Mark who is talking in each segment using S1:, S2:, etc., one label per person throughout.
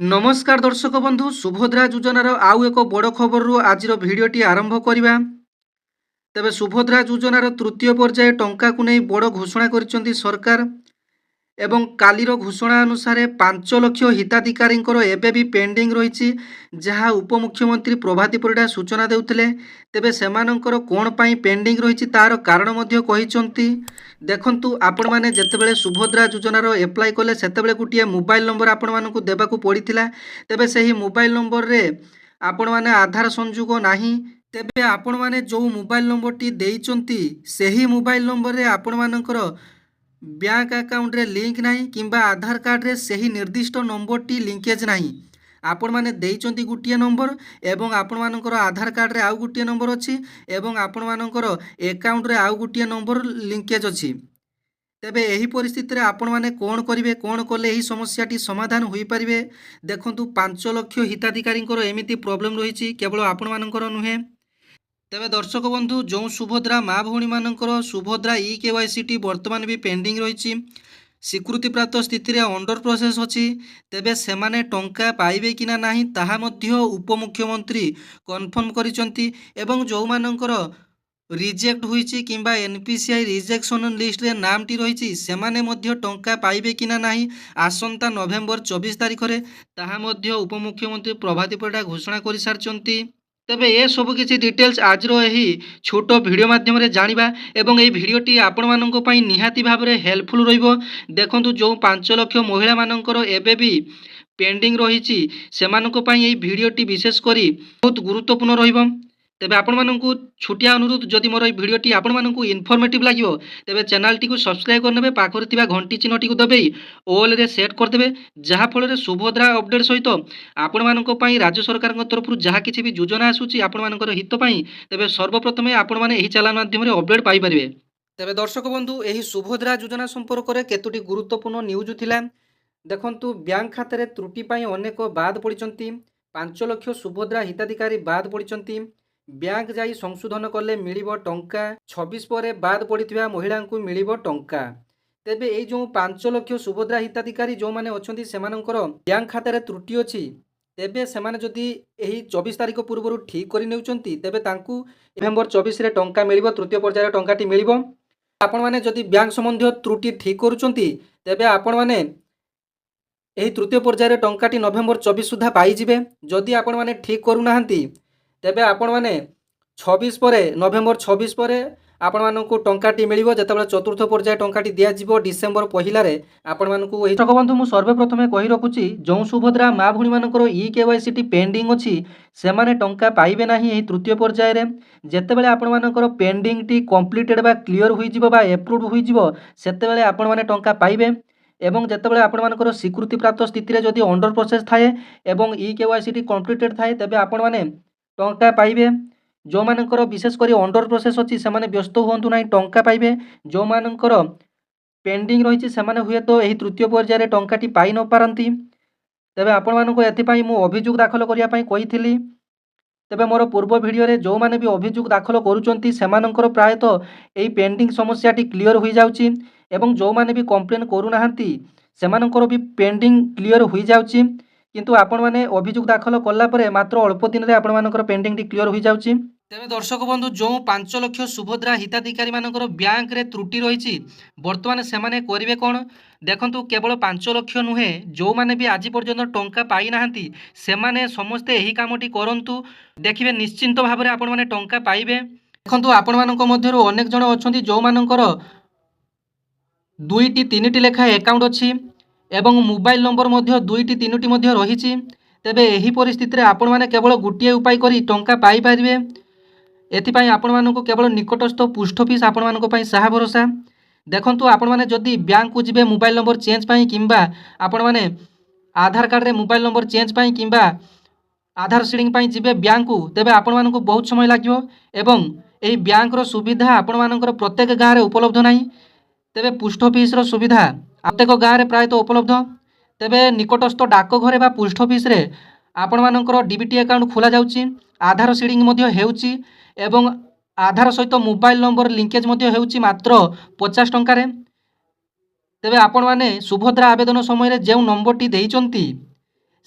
S1: नमस्कार दर्शक बंधु सुभद्रा योजनार आउ एक बड़ खबर आज भिडटी आरंभ करवा। तेबे सुभद्रा योजनार तृतीय पर्याय टंका को नहीं बड़ घोषणा कर सरकार एवं कालीर घोषणा अनुसार 5 लाख हिताधिकारी एवं पेंडिंग रही जहाँ उपमुख्यमंत्री प्रभाती परिडा सूचना देउथिले। तेबे सेमानंकर कोण पाई पेंडिंग रही तार कारण मध्य कहिसंती। देखंतु आपण माने जेतेबेले सुभद्रा योजनार एप्लाय कले सेतेबेले गोटे मोबाइल नंबर आपण मानकु देबाकु पड़िथिला। तेबे सही मोबाइल नंबर रे आपण माने आधार संयोग नाही। तेबे आपण माने जो मोबाइल नंबर टी देइचंती सही मोबाइल नंबर रे आपण मानकर बैंक अकाउंट रे लिंक नहीं किंबा आधार कार्ड रे सही निर्दिष्ट नंबर टी लिंकेज नहीं। आपण माने देइचंती गुटिया नंबर एवं आपण मानकर आधार कार्ड रे आउ गुटिया नंबर अछि एवं आपण मानकर अकाउंट रे आउ गुटिया नंबर लिंकेज अछि। तेबे एही परिस्थिति रे आपण माने कोण करिवे, कोण कले एही समस्या टी समाधान होई परिवे। देखंतु 5 लाख हिताधिकारी एमिति प्रॉब्लम रहिछि, केवल आपण मानकर नुहे। तेबे दर्शक बंधु जो सुभद्रा माँ भौणी मानकर सुभद्रा ई-केवाईसी टी वर्तमान भी पेंडिंग रही स्वीकृति प्राप्त स्थिति रे अंडर प्रोसेस अछि। तेबे सेमाने टंका पाइबे कि ना नाही ताहा मध्य उपमुख्यमंत्री कन्फर्म करिसंती एवं जो मानकर रिजेक्ट होईछि किंबा एनपीसीआई रिजेक्शन लिस्ट रे नाम टी रहिछि सेमाने मध्य टंका पाइबे कि ना नाही आसंता नवेम्बर 24 तारिख रे ताहा मध्य उपमुख्यमंत्री प्रभाती परिडा घोषणा करि सारचंती। तेबे ये सब किसी डिटेल्स आज यही छोट वीडियो माध्यम रे जानिबा एवं ये वीडियोटी आपण मानक पई निहाती भाव रे हेल्पफुल रहिबो। देखंतु जो 5 लाख महिला मानकर एबे भी पेंडिंग रहिछि सेमानक पई ये वीडियोटी विशेष करी बहुत गुरुत्वपूर्ण रहिबो। तेबे आपण मानकु छुटिया अनुरोध जदि मोर भिडियोटी आपण मानकु इनफॉर्मेटिव लागिवो तेबे चैनल टी को सब्सक्राइब करनेबे पाखरे थिबा घंटी चिन्ह टी को दबेई ऑल रे सेट कर देबे जहा फल रे सुभद्रा अपडेट सहित आपण मानक पई राज्य सरकार तरफ जहा किछि भी योजना आसुची आपण मानकर हित पई तेबे सर्वप्रथमे आपण माने एही चैनल माध्यम रे अपडेट पाई परिबे। तेबे दर्शक बंधु एही सुभद्रा योजना संपर्क रे केतुटी गुरुत्वपूर्ण न्यूज थिला। देखंतु बैंक खाते रे त्रुटि पई अनेक बाद पडिचंती। 5 लाख सुभद्रा हिताधिकारी बाद पडिचंती। बैंक जाई संशोधन कले मिलिबो टंका 26 पर बाद पड़िथिबा महिला को मिलिबो टंका। तेबे ए जो 5 लाख सुभद्रा हिताधिकारी जो माने अछंती सेमानकर बैंक खाता रे त्रुटि अछि तेबे सेमाने जदि एही 24 तारिख पूर्व ठीक करि नेउचंती तेबे तांकू नवेम्बर 24 रे टंका मिलिबो तृतीय पर्याय टंकाटी मिलिबो। आपण माने जदि बैंक संबंधी त्रुटि ठीक करूचंती तेबे आपण माने एही तृतीय पर्याय टंकाटी नवेम्बर 24 सुधा पाई जिवे। जदि आपण माने ठीक करू नाहंती तेबे आपण माने 26 पर नवेम्बर 26 पर आपण मानकु टंकाटी मिलिबो जेतेबेले चतुर्थ पर्याय टंकाटी दिया जिवो डिसेम्बर पहिला रे आपण मानकु एही। दर्शक बंधु मु सर्वप्रथमे कहि रखुची जो सुभद्रा माँ भौणी मानकर ई-केवाईसी टी पेंडिंग अछि सेमाने टंका पाइबे नाही एही तृतीय पर्याय रे। जेतेबेले आपण मानकर पेंडिंग टी कंप्लीटेड बा क्लियर होई जिवो बा अप्रूव्ड होई जिवो सेतेबेले आपण माने टंका पाइबे एवं जेतेबेले आपण मानकर स्वीकृति प्राप्त स्थिति रे जदि अंडर प्रोसेस थाए एवं ई-केवाईसी टी कंप्लीटेड थाए तेबे आपण माने टंका पाइबे। जो मानकर विशेष करी अंडर प्रोसेस अछि सेमाने व्यस्त होंतु नाही टंका पाइबे। जो मानकर पेंडिंग रहिछि सेमाने हुए तो एही तृतीय पर्याय रे टंकाटी पाई न पारंती। तेबे आपण मानको एथि पई मु अभियोग दाखल करिया पई कहिथिली। तेबे मोर पूर्व वीडियो रे जो माने भी अभियोग दाखल करूचंती सेमानकर प्राय तो एही पेंडिंग समस्या टी क्लियर होई जाउची एवं जो माने भी कंप्लेन करू नाहंती सेमानकर भी पेंडिंग क्लियर होई जाउची। किंतु आपण माने अभियोग दाखल कला परे मात्र अल्प दिन रे आपण मानकर पेंडिंग टी क्लियर होई जाउची। तेबे दर्शक बंधु जो 5 लाख सुभद्रा हिताधिकारी मानकर बैंक रे त्रुटि रहिछि वर्तमान सेमाने करिवे कोन। देखंतु केवल 5 लाख नुहे जो माने भी आज पर्यंत टंका पाई नाहंती सेमाने समस्ते एही कामटी करंतु देखिबे निश्चिंत भाबरे आपण माने टंका पाइबे। देखंतु आपण मानक मध्यरु अनेक जण अछंती जो मानकर 2टी 3टी लेखा अकाउंट अछि एवं मोबाइल नंबर मध्य 2टी 3टी मध्य रहिछि। तेबे एही परिस्थिति रे आपण माने केवल गुटिए उपाय करी टंका पाई परिबे। एथिपाई आपण मानक केवल निकटस्थ पोस्ट ऑफिस आपण मानक पई साहा भरोसा। देखंतु आपण माने जदि बैंक को जिबे मोबाइल नंबर चेंज पई किंबा आपण माने आधार कार्ड रे मोबाइल नंबर चेंज पई किंबा आधार सीडिंग पई जिबे बैंक को तेबे आपण मानक बहुत समय लागिवो एवं एही बैंक रो सुविधा आपण मानकर प्रत्येक गाँ रे उपलब्ध नाही। तेबे पोस्ट ऑफिस रो सुविधा प्रत्येक गाँ रे प्राय तो उपलब्ध। तेबे निकटस्थ डाक घरे बा पोस्ट ऑफिस रे आपण मानकर डीबीटी अकाउंट खोला जाउची, आधार सीडिंग मध्य हेउची एवं आधार सहित मोबाइल नंबर लिंकेज मध्य हेउची मात्र 50 टंका रे। तेबे आपण माने सुभद्रा आवेदन समय रे जेउ नंबर टी देइचंती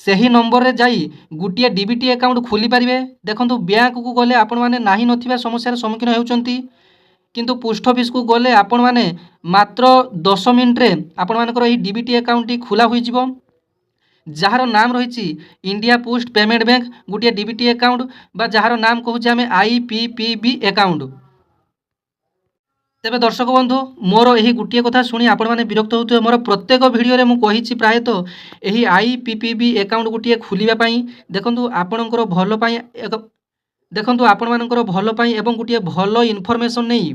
S1: ସେହି ନମ୍ବରରେ ଯାଇ ଗୋଟିଏ ଡିବିଟି ଆକାଉଣ୍ଟ ଖୋଲିପାରିବେ। ଦେଖନ୍ତୁ ବ୍ୟାଙ୍କକୁ ଗଲେ ଆପଣମାନେ ନାହିଁ ନଥିବା ସମସ୍ୟାର ସମ୍ମୁଖୀନ ହେଉଛନ୍ତି, କିନ୍ତୁ ପୋଷ୍ଟ ଅଫିସକୁ ଗଲେ ଆପଣମାନେ ମାତ୍ର 10 ମିନିଟ୍ରେ ଆପଣମାନଙ୍କର ଏହି ଡିବିଟି ଆକାଉଣ୍ଟଟି ଖୋଲା ହୋଇଯିବ, ଯାହାର ନାମ ରହିଛି ଇଣ୍ଡିଆ ପୋଷ୍ଟ ପେମେଣ୍ଟ ବ୍ୟାଙ୍କ ଗୋଟିଏ ଡିବିଟି ଆକାଉଣ୍ଟ, ବା ଯାହାର ନାମ କହୁଛେ ଆମେ IPPB ଆକାଉଣ୍ଟ। ତେବେ ଦର୍ଶକ ବନ୍ଧୁ, ମୋର ଏହି ଗୋଟିଏ କଥା ଶୁଣି ଆପଣମାନେ ବିରକ୍ତ ହେଉଥିବେ। ମୋର ପ୍ରତ୍ୟେକ ଭିଡ଼ିଓରେ ମୁଁ କହିଛି ପ୍ରାୟତଃ ଏହି IPPB ଆକାଉଣ୍ଟ ଗୋଟିଏ ଖୋଲିବା ପାଇଁ ଦେଖନ୍ତୁ ଆପଣଙ୍କର ଭଲ ପାଇଁ ଆପଣମାନଙ୍କର ଭଲ ପାଇଁ ଏବଂ ଗୋଟିଏ ଭଲ ଇନଫର୍ମେସନ୍ ନେଇ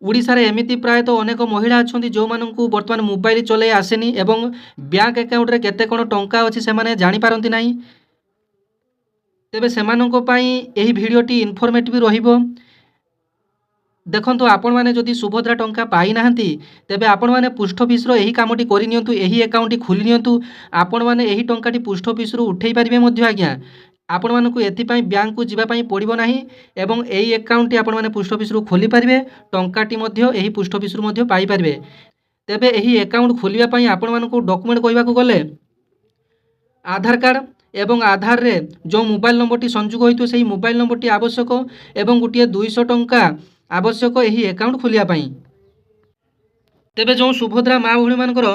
S1: ଓଡ଼ିଶାରେ ଏମିତି ପ୍ରାୟତଃ ଅନେକ ମହିଳା ଅଛନ୍ତି ଯେଉଁମାନଙ୍କୁ ବର୍ତ୍ତମାନ ମୋବାଇଲ ଚଲାଇ ଆସେନି ଏବଂ ବ୍ୟାଙ୍କ ଆକାଉଣ୍ଟରେ କେତେ କ'ଣ ଟଙ୍କା ଅଛି ସେମାନେ ଜାଣିପାରନ୍ତି ନାହିଁ। ତେବେ ସେମାନଙ୍କ ପାଇଁ ଏହି ଭିଡ଼ିଓଟି ଇନଫର୍ମେଟିଭ ରହିବ। ଦେଖନ୍ତୁ ଆପଣମାନେ ଯଦି ସୁଭଦ୍ରା ଟଙ୍କା ପାଇନାହାନ୍ତି ତେବେ ଆପଣମାନେ ପୋଷ୍ଟ ଅଫିସର ଏହି କାମଟି କରିନିଅନ୍ତୁ, ଏହି ଆକାଉଣ୍ଟଟି ଖୋଲି ନିଅନ୍ତୁ। ଆପଣମାନେ ଏହି ଟଙ୍କାଟି ପୋଷ୍ଟ ଅଫିସରୁ ଉଠାଇ ପାରିବେ ମଧ୍ୟ ଆଜ୍ଞା। ଆପଣମାନଙ୍କୁ ଏଥିପାଇଁ ବ୍ୟାଙ୍କକୁ ଯିବା ପାଇଁ ପଡ଼ିବ ନାହିଁ ଏବଂ ଏହି ଆକାଉଣ୍ଟଟି ଆପଣମାନେ ପୋଷ୍ଟ ଅଫିସରୁ ଖୋଲିପାରିବେ, ଟଙ୍କାଟି ମଧ୍ୟ ଏହି ପୋଷ୍ଟ ଅଫିସରୁ ମଧ୍ୟ ପାଇପାରିବେ। ତେବେ ଏହି ଆକାଉଣ୍ଟ ଖୋଲିବା ପାଇଁ ଆପଣମାନଙ୍କୁ ଡକୁମେଣ୍ଟ କହିବାକୁ ଗଲେ ଆଧାର କାର୍ଡ଼ ଏବଂ ଆଧାରରେ ଯେଉଁ ମୋବାଇଲ ନମ୍ବରଟି ସଂଯୋଗ ହୋଇଥିବ ସେହି ମୋବାଇଲ ନମ୍ବରଟି ଆବଶ୍ୟକ ଏବଂ ଗୋଟିଏ 200 ଟଙ୍କା ଆବଶ୍ୟକ ଏହି ଆକାଉଣ୍ଟ ଖୋଲିବା ପାଇଁ। ତେବେ ଯେଉଁ ସୁଭଦ୍ରା ମା ଭଉଣୀମାନଙ୍କର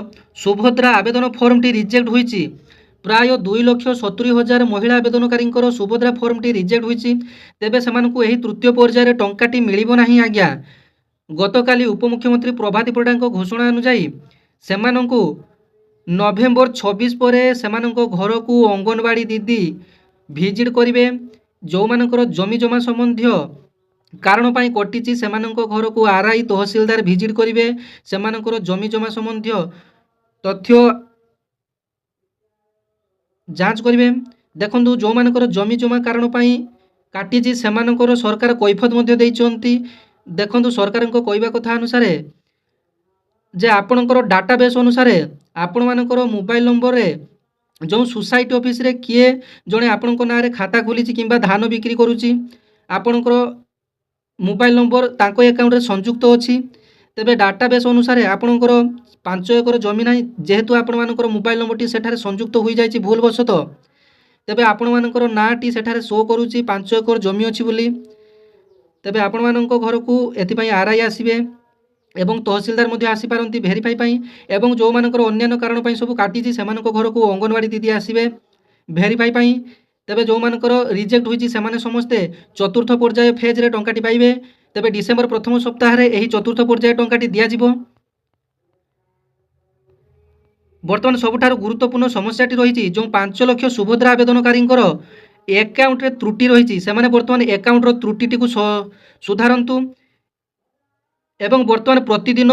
S1: ସୁଭଦ୍ରା ଆବେଦନ ଫର୍ମଟି ରିଜେକ୍ଟ ହୋଇଛି, ପ୍ରାୟ 2,70,000 ମହିଳା ଆବେଦନକାରୀଙ୍କର ସୁଭଦ୍ରା ଫର୍ମଟି ରିଜେକ୍ଟ ହୋଇଛି, ତେବେ ସେମାନଙ୍କୁ ଏହି ତୃତୀୟ ପର୍ଯ୍ୟାୟରେ ଟଙ୍କାଟି ମିଳିବ ନାହିଁ ଆଜ୍ଞା। ଗତକାଲି ଉପମୁଖ୍ୟମନ୍ତ୍ରୀ ପ୍ରଭାତୀ ପରିଡ଼ାଙ୍କ ଘୋଷଣା ଅନୁଯାୟୀ ସେମାନଙ୍କୁ ନଭେମ୍ବର 26 ପରେ ସେମାନଙ୍କ ଘରକୁ ଅଙ୍ଗନବାଡ଼ି ଦିଦି ଭିଜିଟ୍ କରିବେ। ଯେଉଁମାନଙ୍କର ଜମି ଜମା ସମ୍ବନ୍ଧୀୟ କାରଣ ପାଇଁ କଟିଛି ସେମାନଙ୍କ ଘରକୁ RI ତହସିଲଦାର ଭିଜିଟ୍ କରିବେ, ସେମାନଙ୍କର ଜମି ଜମା ସମ୍ବନ୍ଧୀୟ ତଥ୍ୟ ଯାଞ୍ଚ କରିବେ। ଦେଖନ୍ତୁ ଯେଉଁମାନଙ୍କର ଜମି ଜମା କାରଣ ପାଇଁ କାଟିଛି ସେମାନଙ୍କର ସରକାର କୈଫତ ମଧ୍ୟ ଦେଇଛନ୍ତି। ଦେଖନ୍ତୁ ସରକାରଙ୍କ କହିବା କଥା ଅନୁସାରେ ଯେ ଆପଣଙ୍କର ଡାଟାବେସ୍ ଅନୁସାରେ ଆପଣମାନଙ୍କର ମୋବାଇଲ ନମ୍ବରରେ ଯେଉଁ ସୋସାଇଟି ଅଫିସରେ କିଏ ଜଣେ ଆପଣଙ୍କ ନାଁରେ ଖାତା ଖୋଲିଛି କିମ୍ବା ଧାନ ବିକ୍ରି କରୁଛି, ଆପଣଙ୍କର ମୋବାଇଲ ନମ୍ବର ତାଙ୍କ ଆକାଉଣ୍ଟରେ ସଂଯୁକ୍ତ ଅଛି। ତେବେ ଡାଟାବେସ୍ ଅନୁସାରେ ଆପଣଙ୍କର 5 ଏକର ଜମି ନାହିଁ, ଯେହେତୁ ଆପଣମାନଙ୍କର ମୋବାଇଲ ନମ୍ବରଟି ସେଠାରେ ସଂଯୁକ୍ତ ହୋଇଯାଇଛି ଭୁଲବଶତଃ, ତେବେ ଆପଣମାନଙ୍କର ନାଁଟି ସେଠାରେ ଶୋ କରୁଛି 5 ଏକର ଜମି ଅଛି ବୋଲି। ତେବେ ଆପଣମାନଙ୍କ ଘରକୁ ଏଥିପାଇଁ RI ଆସିବେ ଏବଂ ତହସିଲଦାର ମଧ୍ୟ ଆସିପାରନ୍ତି ଭେରିଫାଇ ପାଇଁ, ଏବଂ ଯେଉଁମାନଙ୍କର ଅନ୍ୟାନ୍ୟ କାରଣ ପାଇଁ ସବୁ କାଟିଛି ସେମାନଙ୍କ ଘରକୁ ଅଙ୍ଗନବାଡ଼ି ଦିଦି ଆସିବେ ଭେରିଫାଇ ପାଇଁ। ତେବେ ଯେଉଁମାନଙ୍କର ରିଜେକ୍ଟ ହୋଇଛି ସେମାନେ ସମସ୍ତେ ଚତୁର୍ଥ ପର୍ଯ୍ୟାୟ ଫେଜ୍ରେ ଟଙ୍କାଟି ପାଇବେ। ତେବେ ଡିସେମ୍ବର ପ୍ରଥମ ସପ୍ତାହରେ ଏହି ଚତୁର୍ଥ ପର୍ଯ୍ୟାୟ ଟଙ୍କାଟି ଦିଆଯିବ। ବର୍ତ୍ତମାନ ସବୁଠାରୁ ଗୁରୁତ୍ୱପୂର୍ଣ୍ଣ ସମସ୍ୟାଟି ରହିଛି ଯେଉଁ 5 ଲକ୍ଷ ସୁଭଦ୍ରା ଆବେଦନକାରୀଙ୍କର ଆକାଉଣ୍ଟରେ ତ୍ରୁଟି ରହିଛି, ସେମାନେ ବର୍ତ୍ତମାନ ଆକାଉଣ୍ଟର ତ୍ରୁଟିଟିକୁ ସୁଧାରନ୍ତୁ। ଏବଂ ବର୍ତ୍ତମାନ ପ୍ରତିଦିନ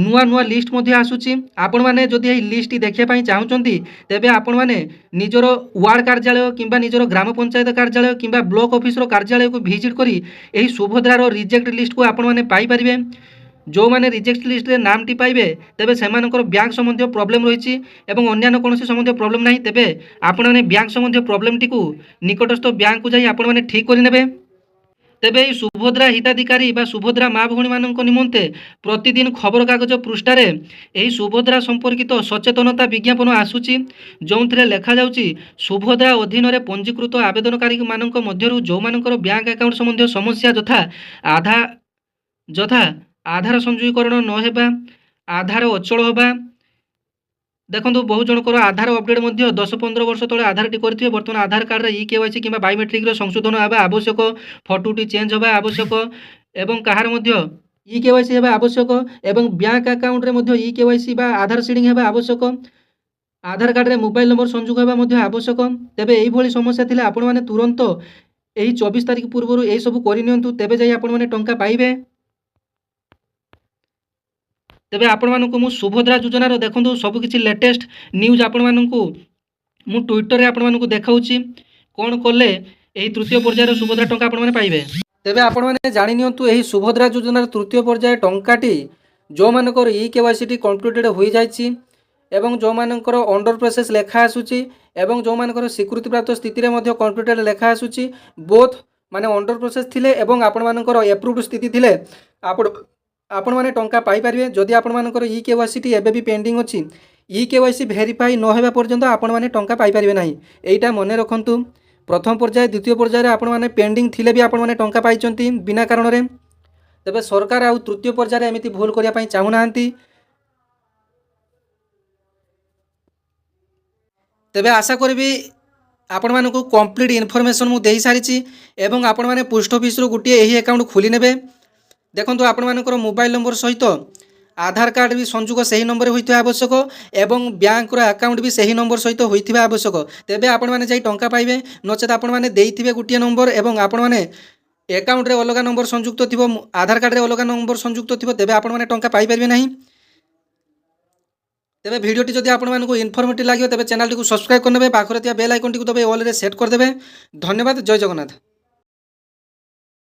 S1: ନୂଆ ନୂଆ ଲିଷ୍ଟ ମଧ୍ୟ ଆସୁଛି। ଆପଣମାନେ ଯଦି ଏହି ଲିଷ୍ଟଟି ଦେଖିବା ପାଇଁ ଚାହୁଁଛନ୍ତି ତେବେ ଆପଣମାନେ ନିଜର ୱାର୍ଡ଼ କାର୍ଯ୍ୟାଳୟ କିମ୍ବା ନିଜର ଗ୍ରାମ ପଞ୍ଚାୟତ କାର୍ଯ୍ୟାଳୟ କିମ୍ବା ବ୍ଲକ ଅଫିସର କାର୍ଯ୍ୟାଳୟକୁ ଭିଜିଟ୍ କରି ଏହି ସୁଭଦ୍ରାର ରିଜେକ୍ଟ ଲିଷ୍ଟକୁ ଆପଣମାନେ ପାଇପାରିବେ। ଯେଉଁମାନେ ରିଜେକ୍ଟ ଲିଷ୍ଟରେ ନାମଟି ପାଇବେ ତେବେ ସେମାନଙ୍କର ବ୍ୟାଙ୍କ ସମ୍ବନ୍ଧୀୟ ପ୍ରୋବ୍ଲେମ୍ ରହିଛି ଏବଂ ଅନ୍ୟାନ୍ୟ କୌଣସି ସମ୍ବନ୍ଧୀୟ ପ୍ରୋବ୍ଲେମ୍ ନାହିଁ। ତେବେ ଆପଣମାନେ ବ୍ୟାଙ୍କ ସମ୍ବନ୍ଧୀୟ ପ୍ରୋବ୍ଲେମଟିକୁ ନିକଟସ୍ଥ ବ୍ୟାଙ୍କକୁ ଯାଇ ଆପଣମାନେ ଠିକ୍ କରିନେବେ। ତେବେ ଏହି ସୁଭଦ୍ରା ହିତାଧିକାରୀ ବା ସୁଭଦ୍ରା ମା ଭଉଣୀମାନଙ୍କ ନିମନ୍ତେ ପ୍ରତିଦିନ ଖବରକାଗଜ ପୃଷ୍ଠାରେ ଏହି ସୁଭଦ୍ରା ସମ୍ପର୍କିତ ସଚେତନତା ବିଜ୍ଞାପନ ଆସୁଛି, ଯେଉଁଥିରେ ଲେଖାଯାଉଛି ସୁଭଦ୍ରା ଅଧୀନରେ ପଞ୍ଜୀକୃତ ଆବେଦନକାରୀମାନଙ୍କ ମଧ୍ୟରୁ ଯେଉଁମାନଙ୍କର ବ୍ୟାଙ୍କ ଆକାଉଣ୍ଟ ସମ୍ବନ୍ଧୀୟ ସମସ୍ୟା ଯଥା ଆଧାର ସଂଯୋଗୀକରଣ ନ ହେବା, ଆଧାର ଅଚଳ ହେବା। ଦେଖନ୍ତୁ ବହୁ ଜଣଙ୍କର ଆଧାର ଅପଡେଟ୍ ମଧ୍ୟ 10-15 ବର୍ଷ ତଳେ ଆଧାରଟି କରିଥିବେ, ବର୍ତ୍ତମାନ ଆଧାର କାର୍ଡ଼ରେ EKYC କିମ୍ବା ବାୟୋମେଟ୍ରିକ୍ର ସଂଶୋଧନ ହେବା ଆବଶ୍ୟକ, ଫଟୋଟି ଚେଞ୍ଜ ହେବା ଆବଶ୍ୟକ ଏବଂ କାହାର ମଧ୍ୟ EKYC ହେବା ଆବଶ୍ୟକ ଏବଂ ବ୍ୟାଙ୍କ ଆକାଉଣ୍ଟରେ ମଧ୍ୟ EKYC ବା ଆଧାର ସିଡିଂ ହେବା ଆବଶ୍ୟକ, ଆଧାର କାର୍ଡ଼ରେ ମୋବାଇଲ ନମ୍ବର ସଂଯୋଗ ହେବା ମଧ୍ୟ ଆବଶ୍ୟକ। ତେବେ ଏହିଭଳି ସମସ୍ୟା ଥିଲେ ଆପଣମାନେ ତୁରନ୍ତ ଏହି 24 ତାରିଖ ପୂର୍ବରୁ ଏହିସବୁ କରିନିଅନ୍ତୁ, ତେବେ ଯାଇ ଆପଣମାନେ ଟଙ୍କା ପାଇବେ। ତେବେ ଆପଣମାନଙ୍କୁ ମୁଁ ସୁଭଦ୍ରା ଯୋଜନାର ଦେଖନ୍ତୁ ସବୁକିଛି ଲେଟେଷ୍ଟ ନ୍ୟୁଜ୍ ଆପଣମାନଙ୍କୁ ମୁଁ ଟ୍ୱିଟରରେ ଆପଣମାନଙ୍କୁ ଦେଖାଉଛି କ'ଣ କଲେ ଏହି ତୃତୀୟ ପର୍ଯ୍ୟାୟର ସୁଭଦ୍ରା ଟଙ୍କା ଆପଣମାନେ ପାଇବେ। ତେବେ ଆପଣମାନେ ଜାଣିନିଅନ୍ତୁ ଏହି ସୁଭଦ୍ରା ଯୋଜନାର ତୃତୀୟ ପର୍ଯ୍ୟାୟ ଟଙ୍କାଟି ଯେଉଁମାନଙ୍କର EKYCଟି କମ୍ପ୍ଲିଟେଡ଼ ହୋଇଯାଇଛି ଏବଂ ଯେଉଁମାନଙ୍କର ଅଣ୍ଡର ପ୍ରୋସେସ୍ ଲେଖା ଆସୁଛି ଏବଂ ଯେଉଁମାନଙ୍କର ସ୍ୱୀକୃତିପ୍ରାପ୍ତ ସ୍ଥିତିରେ ମଧ୍ୟ କମ୍ପ୍ଲିଟେଡ଼ ଲେଖା ଆସୁଛି, ବୋଥ୍ ମାନେ ଅଣ୍ଡର ପ୍ରୋସେସ୍ ଥିଲେ ଏବଂ ଆପଣମାନଙ୍କର ଏପ୍ରୁଭ୍ଡ ସ୍ଥିତି ଥିଲେ ଆପଣମାନେ ଟଙ୍କା ପାଇପାରିବେ। ଯଦି ଆପଣମାନଙ୍କର EKYCଟି ଏବେ ବି ପେଣ୍ଡିଂ ଅଛି, KYC ଭେରିଫାଇ ନ ହେବା ପର୍ଯ୍ୟନ୍ତ ଆପଣମାନେ ଟଙ୍କା ପାଇପାରିବେ ନାହିଁ। ଏଇଟା ମନେ ରଖନ୍ତୁ। ପ୍ରଥମ ପର୍ଯ୍ୟାୟ ଦ୍ୱିତୀୟ ପର୍ଯ୍ୟାୟରେ ଆପଣମାନେ ପେଣ୍ଡିଂ ଥିଲେ ବି ଆପଣମାନେ ଟଙ୍କା ପାଇଛନ୍ତି ବିନା କାରଣରେ। ତେବେ ସରକାର ଆଉ ତୃତୀୟ ପର୍ଯ୍ୟାୟରେ ଏମିତି ଭୁଲ କରିବା ପାଇଁ ଚାହୁଁନାହାନ୍ତି। ତେବେ ଆଶା କରିବି ଆପଣମାନଙ୍କୁ କମ୍ପ୍ଲିଟ୍ ଇନଫର୍ମେସନ୍ ମୁଁ ଦେଇସାରିଛି ଏବଂ ଆପଣମାନେ ପୋଷ୍ଟ ଅଫିସରୁ ଗୋଟିଏ ଏହି ଆକାଉଣ୍ଟ ଖୋଲି ନେବେ। ଦେଖନ୍ତୁ ଆପଣମାନଙ୍କର ମୋବାଇଲ ନମ୍ବର ସହିତ ଆଧାର କାର୍ଡ଼ ବି ସଂଯୋଗ ସେହି ନମ୍ବରରେ ହୋଇଥିବା ଆବଶ୍ୟକ ଏବଂ ବ୍ୟାଙ୍କର ଆକାଉଣ୍ଟ ବି ସେହି ନମ୍ବର ସହିତ ହୋଇଥିବା ଆବଶ୍ୟକ। ତେବେ ଆପଣମାନେ ଯାଇ ଟଙ୍କା ପାଇବେ। ନଚେତ୍ ଆପଣମାନେ ଦେଇଥିବେ ଗୋଟିଏ ନମ୍ବର ଏବଂ ଆପଣମାନେ ଆକାଉଣ୍ଟରେ ଅଲଗା ନମ୍ବର ସଂଯୁକ୍ତ ଥିବ, ଆଧାର କାର୍ଡ଼ରେ ଅଲଗା ନମ୍ବର ସଂଯୁକ୍ତ ଥିବ, ତେବେ ଆପଣମାନେ ଟଙ୍କା ପାଇପାରିବେ ନାହିଁ। ତେବେ ভিডিওটি যদি ଆପଣମାନଙ୍କୁ ইনফরমেটিভ ଲାଗିବ ତେବେ ଚ୍ୟାନେଲଟିକୁ ସବସ୍କ୍ରାଇବ୍ କରିନେବେ, ପାଖରେ ଥିବା ବେଲ୍ ଆଇକନଟିକୁ ଦବାଇ ଅଲ୍ରେ ସେଟ୍ କରିଦେବେ। ଧନ୍ୟବାଦ। ଜୟ ଜଗନ୍ନାଥ।